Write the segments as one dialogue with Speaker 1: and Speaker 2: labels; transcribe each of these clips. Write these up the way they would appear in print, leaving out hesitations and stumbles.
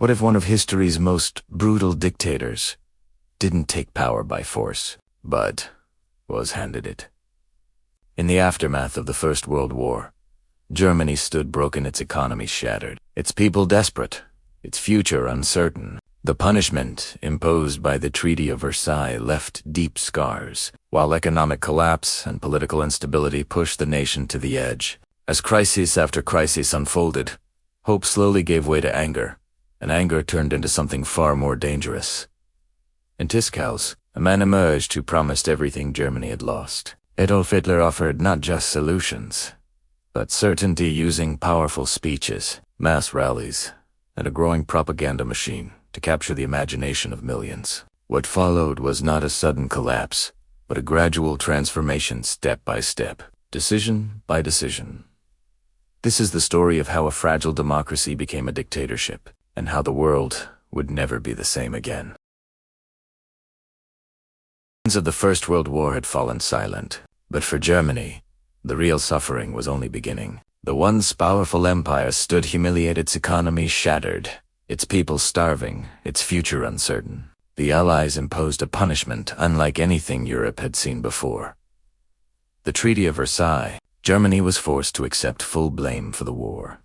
Speaker 1: What if one of history's most brutal dictators didn't take power by force, but was handed it? In the aftermath of the First World War, Germany stood broken, its economy shattered, its people desperate, its future uncertain. The punishment imposed by the Treaty of Versailles left deep scars, while economic collapse and political instability pushed the nation to the edge. As crisis after crisis unfolded, hope slowly gave way to anger, and anger turned into something far more dangerous. In Tischhaus, a man emerged who promised everything Germany had lost. Adolf Hitler offered not just solutions, but certainty using powerful speeches, mass rallies, and a growing propaganda machine to capture the imagination of millions. What followed was not a sudden collapse, but a gradual transformation step by step, decision by decision. This is the story of how a fragile democracy became a dictatorship, and how the world would never be the same again. The of the First World War had fallen silent, but for Germany, the real suffering was only beginning. The once powerful empire stood humiliated, its economy shattered, its people starving, its future uncertain. The Allies imposed a punishment unlike anything Europe had seen before. The Treaty of Versailles, Germany was forced to accept full blame for the war.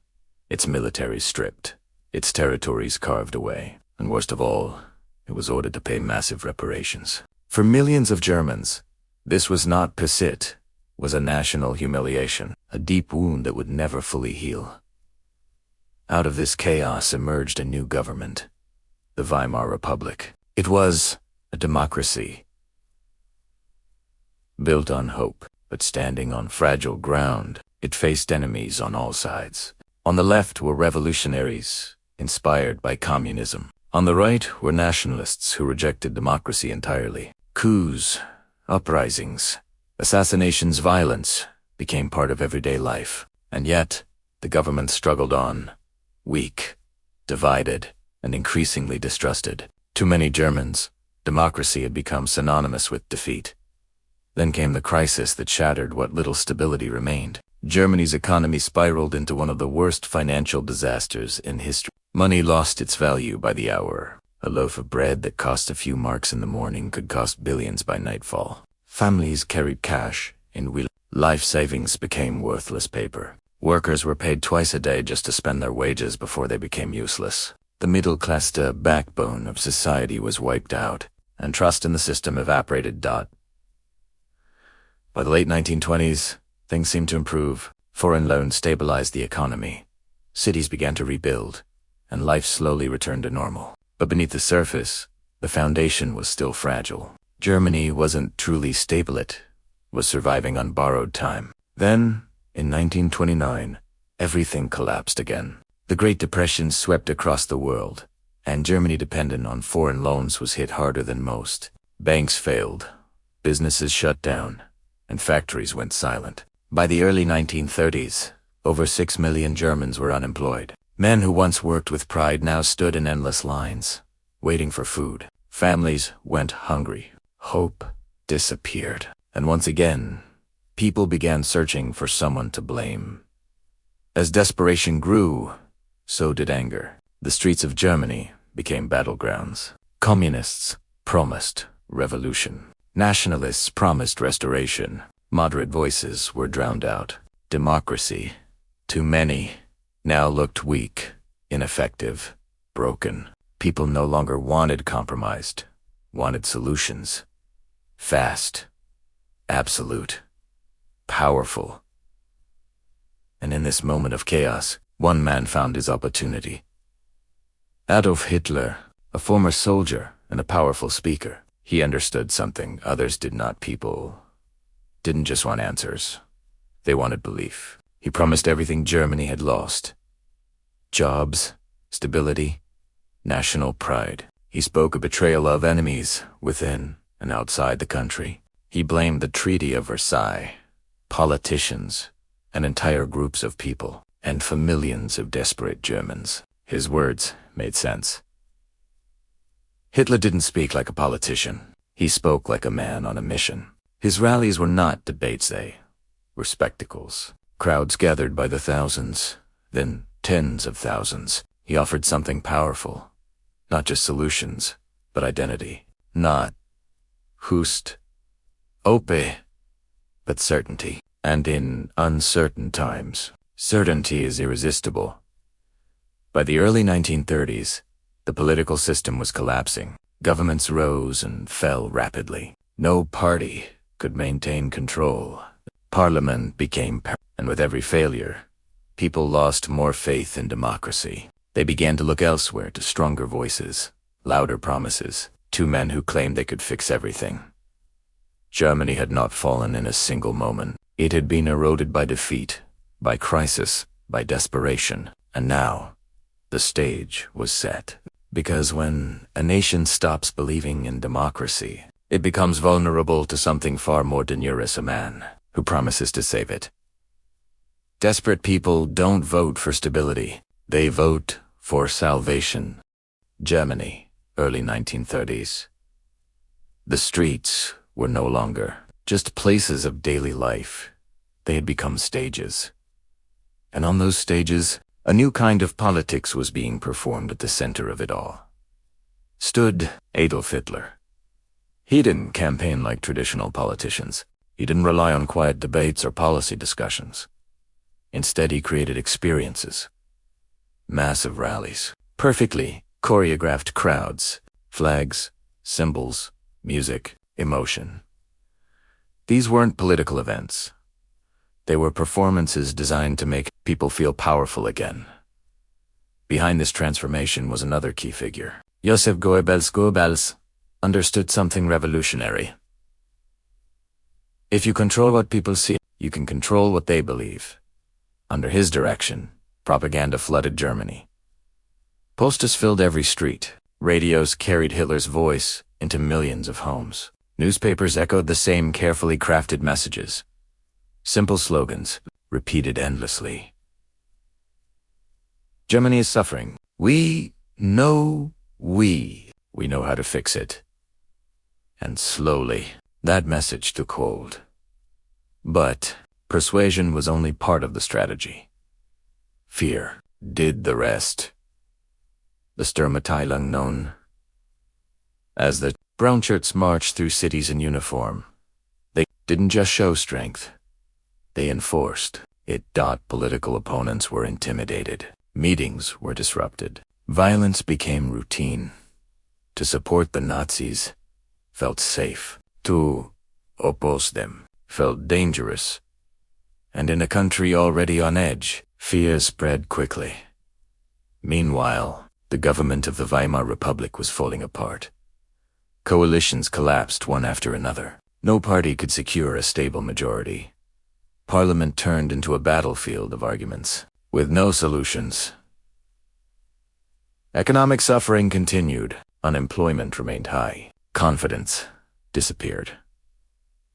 Speaker 1: Its military stripped, its territories carved away, and worst of all, it was ordered to pay massive reparations. For millions of Germans, this was not peace, it was a national humiliation, a deep wound that would never fully heal. Out of this chaos emerged a new government, the Weimar Republic. It was a democracy, built on hope, but standing on fragile ground. It faced enemies on all sides. On the left were revolutionaries, inspired by communism. On the right were nationalists who rejected democracy entirely. Coups, uprisings, assassinations, violence became part of everyday life. And yet, the government struggled on, weak, divided, and increasingly distrusted. To many Germans, democracy had become synonymous with defeat. Then came the crisis that shattered what little stability remained. Germany's economy spiraled into one of the worst financial disasters in history. Money lost its value by the hour. A loaf of bread that cost a few marks in the morning could cost billions by nightfall. Families carried cash in wheels. Life savings became worthless paper. Workers were paid twice a day just to spend their wages before they became useless. The middle-class backbone of society was wiped out, and trust in the system evaporated. By the late 1920s, things seemed to improve. Foreign loans stabilized the economy. Cities began to rebuild, and life slowly returned to normal. But beneath the surface, the foundation was still fragile. Germany wasn't truly stable, it was surviving on borrowed time. Then, in 1929, everything collapsed again. The Great Depression swept across the world, and Germany, dependent on foreign loans, was hit harder than most. Banks failed, businesses shut down, and factories went silent. By the early 1930s, over 6 million Germans were unemployed. Men who once worked with pride now stood in endless lines, waiting for food. Families went hungry. Hope disappeared. And once again, people began searching for someone to blame. As desperation grew, so did anger. The streets of Germany became battlegrounds. Communists promised revolution. Nationalists promised restoration. Moderate voices were drowned out. Democracy, to many, now looked weak, ineffective, broken. People no longer wanted compromise, wanted solutions. Fast, absolute, powerful. And in this moment of chaos, one man found his opportunity. Adolf Hitler, a former soldier and a powerful speaker. He understood something others did not. People didn't just want answers. They wanted belief. He promised everything Germany had lost. Jobs, stability, national pride. He spoke of betrayal of enemies within and outside the country. He blamed the Treaty of Versailles, politicians, and entire groups of people, and for millions of desperate Germans. His words made sense. Hitler didn't speak like a politician. He spoke like a man on a mission. His rallies were not debates, they were spectacles. Crowds gathered by the thousands, then tens of thousands. He offered something powerful. Not just solutions, but identity. Not Hust, Ope, but certainty. And in uncertain times, certainty is irresistible. By the early 1930s, the political system was collapsing. Governments rose and fell rapidly. No party could maintain control. Parliament became and with every failure, people lost more faith in democracy. They began to look elsewhere to stronger voices, louder promises, to men who claimed they could fix everything. Germany had not fallen in a single moment. It had been eroded by defeat, by crisis, by desperation, and now the stage was set. Because when a nation stops believing in democracy, it becomes vulnerable to something far more dangerous, a man who promises to save it. Desperate people don't vote for stability. They vote for salvation. Germany, early 1930s. The streets were no longer just places of daily life. They had become stages. And on those stages, a new kind of politics was being performed. At the center of it all stood Adolf Hitler. He didn't campaign like traditional politicians. He didn't rely on quiet debates or policy discussions. Instead, he created experiences. Massive rallies, perfectly choreographed crowds, flags, symbols, music, emotion. These weren't political events. They were performances designed to make people feel powerful again. Behind this transformation was another key figure. Joseph Goebbels. Goebbels understood something revolutionary. If you control what people see, you can control what they believe. Under his direction, propaganda flooded Germany. Posters filled every street. Radios carried Hitler's voice into millions of homes. Newspapers echoed the same carefully crafted messages. Simple slogans, repeated endlessly. Germany is suffering. We know how to fix it. And slowly, that message took hold. But persuasion was only part of the strategy. Fear did the rest. The Sturmabteilung, known as the brown shirts, marched through cities in uniform. They didn't just show strength. They enforced it. Political opponents were intimidated. Meetings were disrupted. Violence became routine. To support the Nazis felt safe. To oppose them felt dangerous. And in a country already on edge, fear spread quickly. Meanwhile, the government of the Weimar Republic was falling apart. Coalitions collapsed one after another. No party could secure a stable majority. Parliament turned into a battlefield of arguments, with no solutions. Economic suffering continued. Unemployment remained high. Confidence disappeared.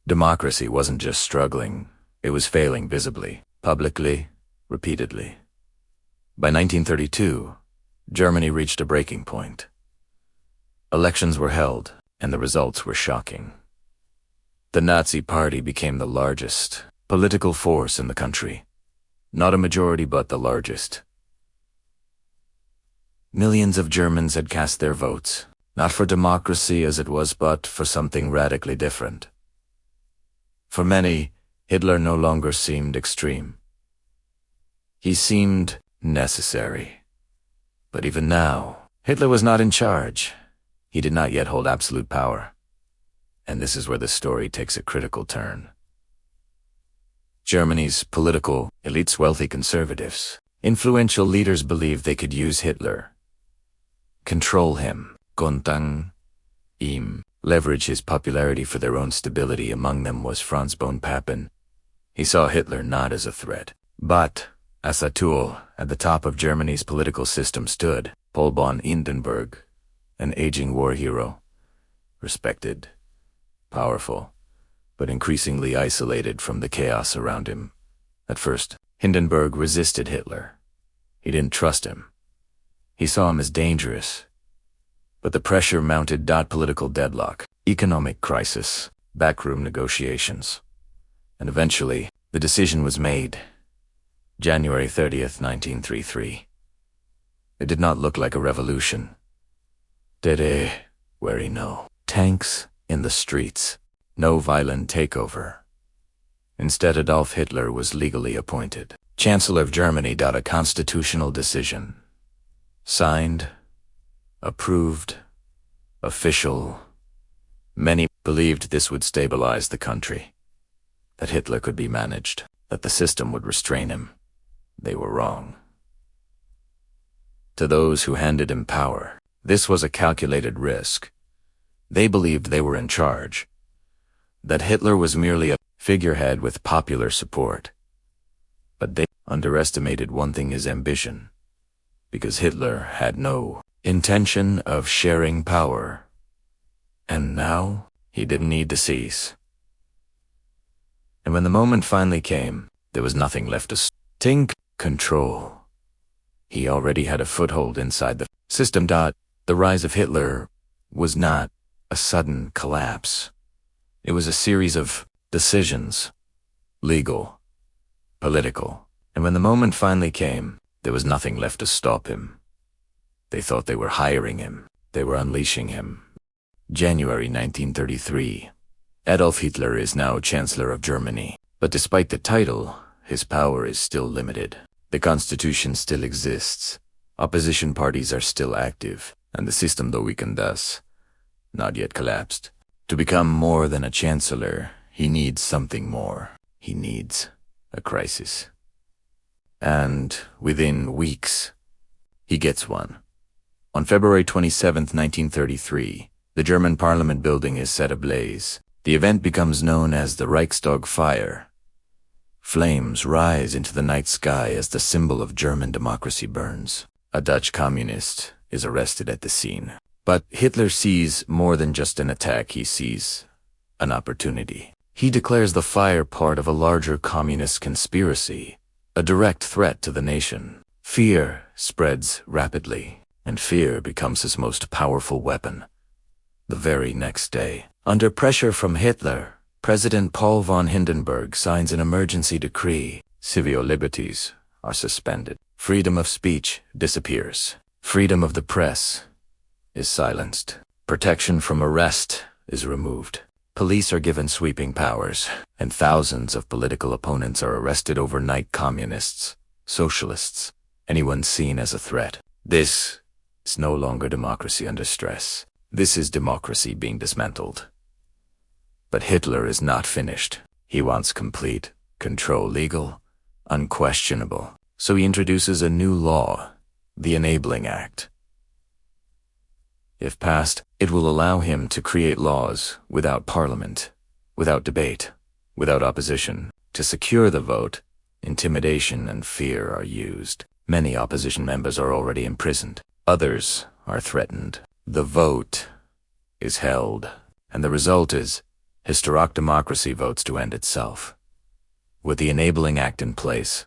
Speaker 1: Democracy wasn't just struggling, it was failing visibly, publicly, repeatedly. By 1932, Germany reached a breaking point. Elections were held, and the results were shocking. The Nazi Party became the largest political force in the country. Not a majority, but the largest. Millions of Germans had cast their votes, not for democracy as it was, but for something radically different. For many, Hitler no longer seemed extreme. He seemed necessary. But even now, Hitler was not in charge. He did not yet hold absolute power. And this is where the story takes a critical turn. Germany's political elites, wealthy conservatives, influential leaders believed they could use Hitler, control him, Kontang, ihm, leverage his popularity for their own stability. Among them was Franz von Papen. He saw Hitler not as a threat, but as a tool. At the top of Germany's political system stood Paul von Hindenburg, an aging war hero, respected, powerful, but increasingly isolated from the chaos around him. At first, Hindenburg resisted Hitler. He didn't trust him. He saw him as dangerous. But the pressure mounted. Political deadlock, economic crisis, backroom negotiations. And eventually, the decision was made. January 30th, 1933. It did not look like a revolution. No tanks in the streets, no violent takeover. Instead, Adolf Hitler was legally appointed Chancellor of Germany. A constitutional decision. Signed, approved, official. Many believed this would stabilize the country, that Hitler could be managed, that the system would restrain him. They were wrong. To those who handed him power, this was a calculated risk. They believed they were in charge, that Hitler was merely a figurehead with popular support. But they underestimated one thing: his ambition, because Hitler had no intention of sharing power. And now, he didn't need to cease. And when the moment finally came, there was nothing left to think control. He already had a foothold inside the system. The rise of Hitler was not a sudden collapse. It was a series of decisions, legal, political. And when the moment finally came, there was nothing left to stop him. They thought they were hiring him. They were unleashing him. January 1933. Adolf Hitler is now Chancellor of Germany. But despite the title, his power is still limited. The constitution still exists. Opposition parties are still active. And the system, though weakened, thus not yet collapsed. To become more than a chancellor, he needs something more. He needs a crisis. And within weeks, he gets one. On February 27, 1933, the German parliament building is set ablaze. The event becomes known as the Reichstag fire. Flames rise into the night sky as the symbol of German democracy burns. A Dutch communist is arrested at the scene. But Hitler sees more than just an attack. He sees an opportunity. He declares the fire part of a larger communist conspiracy, a direct threat to the nation. Fear spreads rapidly, and fear becomes his most powerful weapon. The very next day, under pressure from Hitler, President Paul von Hindenburg signs an emergency decree. Civil liberties are suspended. Freedom of speech disappears. Freedom of the press is silenced. Protection from arrest is removed. Police are given sweeping powers, and thousands of political opponents are arrested overnight. Communists, socialists, anyone seen as a threat. This is no longer democracy under stress. This is democracy being dismantled. But Hitler is not finished. He wants complete control, legal, unquestionable. So he introduces a new law, the Enabling Act. If passed, it will allow him to create laws without parliament, without debate, without opposition. To secure the vote, intimidation and fear are used. Many opposition members are already imprisoned. Others are threatened. The vote is held, and the result is historic democracy votes to end itself. With the Enabling Act in place,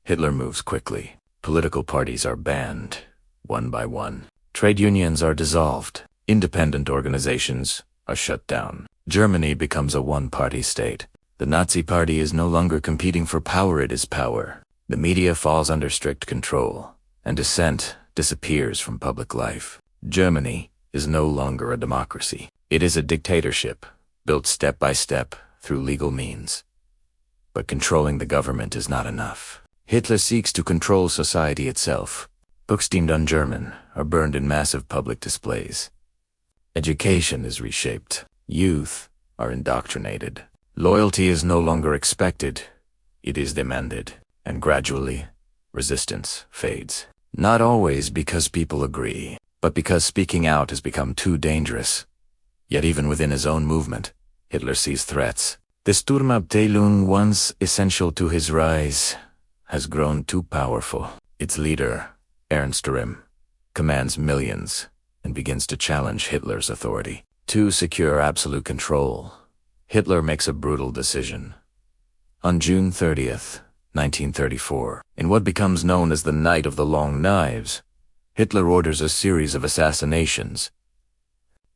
Speaker 1: Hitler moves quickly. Political parties are banned, one by one. Trade unions are dissolved. Independent organizations are shut down. Germany becomes a one-party state. The Nazi Party is no longer competing for power, it is power. The media falls under strict control, and dissent disappears from public life. Germany is no longer a democracy. It is a dictatorship, built step by step through legal means. But controlling the government is not enough. Hitler seeks to control society itself. Books deemed un-German are burned in massive public displays. Education is reshaped. Youth are indoctrinated. Loyalty is no longer expected. It is demanded. And gradually, resistance fades. Not always because people agree, but because speaking out has become too dangerous. Yet even within his own movement, Hitler sees threats. The Sturmabteilung, once essential to his rise, has grown too powerful. Its leader, Ernst Röhm, commands millions and begins to challenge Hitler's authority. To secure absolute control, Hitler makes a brutal decision. On June 30th, 1934, in what becomes known as the Night of the Long Knives, Hitler orders a series of assassinations.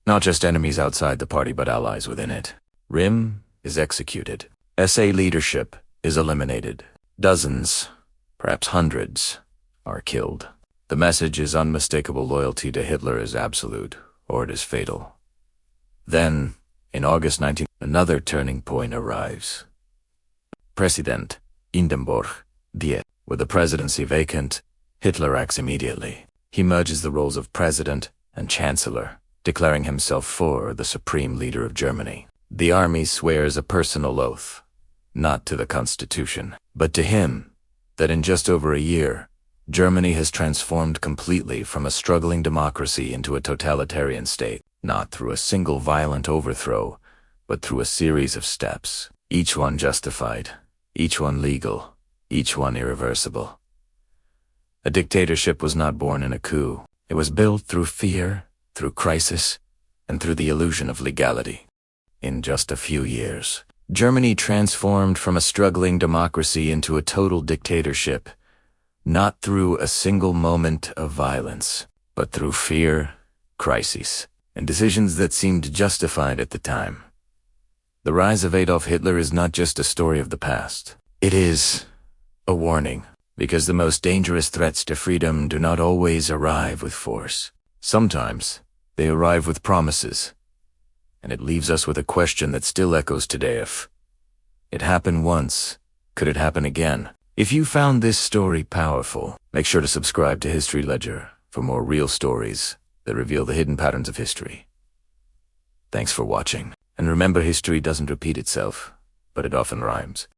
Speaker 1: Not just enemies outside the party, but allies within it. Röhm is executed. SA leadership is eliminated. Dozens, perhaps hundreds, are killed. The message is unmistakable: loyalty to Hitler is absolute, or it is fatal. Then, in August 19, another turning point arrives. President Hindenburg dies. With the presidency vacant, Hitler acts immediately. He merges the roles of president and chancellor, declaring himself the supreme leader of Germany. The army swears a personal oath, not to the Constitution, but to him, that in just over a year, Germany has transformed completely from a struggling democracy into a totalitarian state, not through a single violent overthrow, but through a series of steps, each one justified, each one legal, each one irreversible. A dictatorship was not born in a coup. It was built through fear, through crisis, and through the illusion of legality. In just a few years, Germany transformed from a struggling democracy into a total dictatorship, not through a single moment of violence, but through fear, crises, and decisions that seemed justified at the time. The rise of Adolf Hitler is not just a story of the past. It is a warning, because the most dangerous threats to freedom do not always arrive with force. Sometimes they arrive with promises, and it leaves us with a question that still echoes today: if it happened once, could it happen again? If you found this story powerful, make sure to subscribe to History Ledger for more real stories that reveal the hidden patterns of history. Thanks for watching, and remember, history doesn't repeat itself, but it often rhymes.